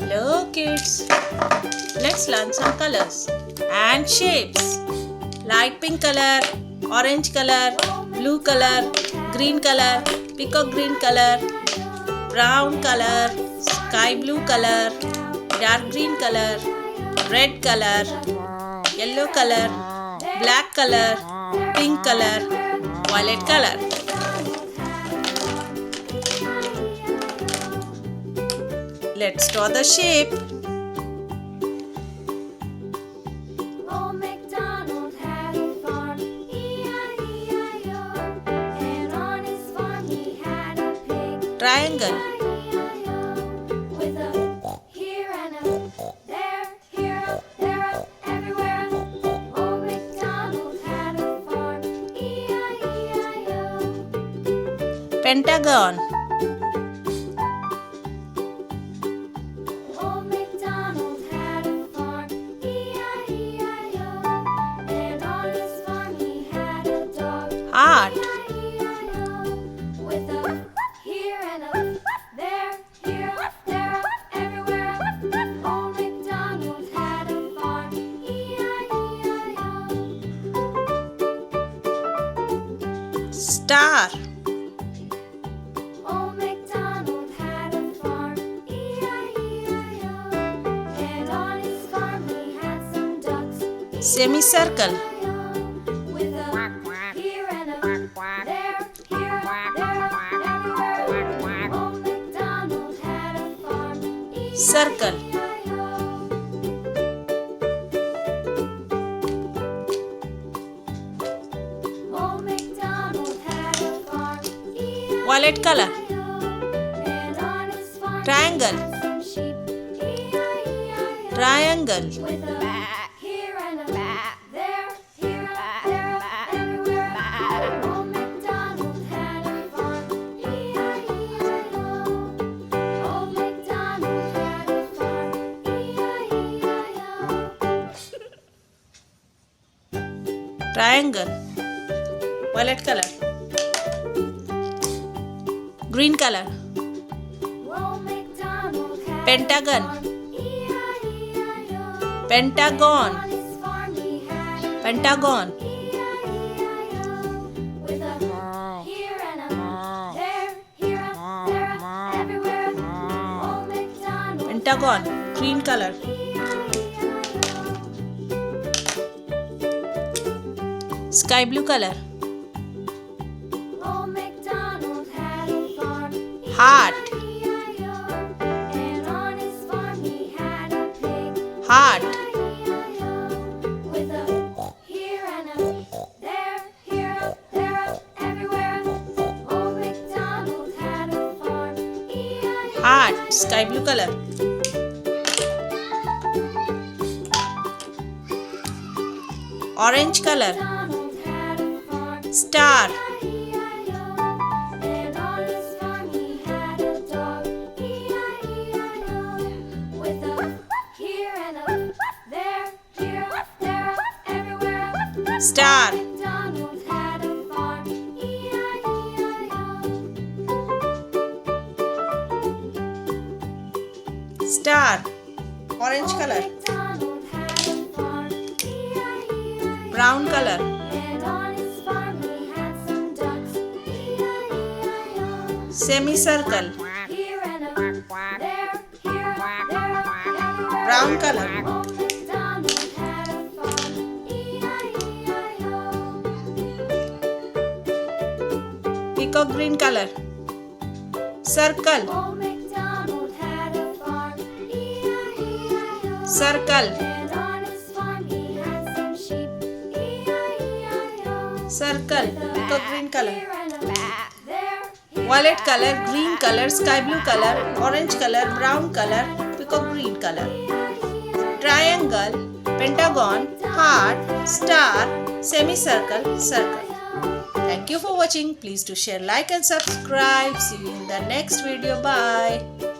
Hello kids, let's learn some colors and shapes. Light pink color, orange color, blue color, green color, peacock green color, brown color, sky blue color, dark green color, red color, yellow color, black color, pink color, violet color. Let's draw the shape. Old MacDonald had a farm, E-I-E-I-O. And on his farm he had a pig, Triangle. E-I-E-I-O. With a here and a there, here up, there up, everywhere. Old MacDonald had a farm, E-I-E-I-O. Pentagon. Old MacDonald had a farm, E-I-E-I-O. And on his farm he had a dog, Heart. E-I-E-I-O. With a here and a there, here, there, everywhere. Old MacDonald had a farm, E-I-E-I-O. Star. Old MacDonald had a farm, E-I-E-I-O. And on his farm he had some ducks, Semicircle. with a here and a there, here, there, everywhere. Old MacDonald had a farm, Circle. E-I-E-I-O. Old MacDonald had a farm, Violet color. and on his farm Triangle. he had some sheep, E-I-E-I-O. Triangle. With a here and a there, here, there, everywhere. Old MacDonald had a farm, E-I-E-I-O. Old MacDonald had a farm, E-I-E-I-O. Triangle. Violet color. Green color. Old MacDonald had Pentagon. a farm, E-I-E-I-O. Pentagon. On his farm he had a Pentagon. E-I-E-I-O. With a here and a there, here, there, everywhere. Old MacDonald Pentagon. Green color. Sky blue color. Old MacDonald had a farm, Heart. E-I-E-I-O. And on his farm he had a pig, Heart. E-I-E-I-O. With a here and a there, here, there, everywhere. Old MacDonald had a farm, E-I-E-I-O. Heart. Sky blue color. Orange color. MacDonald had a farm, Star. E-I-E-I-O. And on his farm he had a dog, E-I-E-I-O. With a here and a there, here, there, everywhere. Star. MacDonald had a farm, E-I-E-I-O. Star. Orange color. MacDonald had a farm, E-I-E-I-O. Brown color. And on his farm he had some ducks, E-I-E-I-O. Semicircle. Here and a there, here, there, everywhere. Brown color. Old MacDonald had a farm, E-I-E-I-O. Peacock green color. Circle. Old MacDonald had a farm, E-I-E-I-O. Circle. And on his farm he had some sheep, E-I-E-I-O. Circle. Peacock green color. Here and a there, here, Violet color. Green color. Sky blue color. Orange color. Brown color. Peacock green color. Triangle. Pentagon. Heart. Star. Semicircle. Circle. Thank you for watching. Please do share, like and subscribe. See you in the next video. Bye.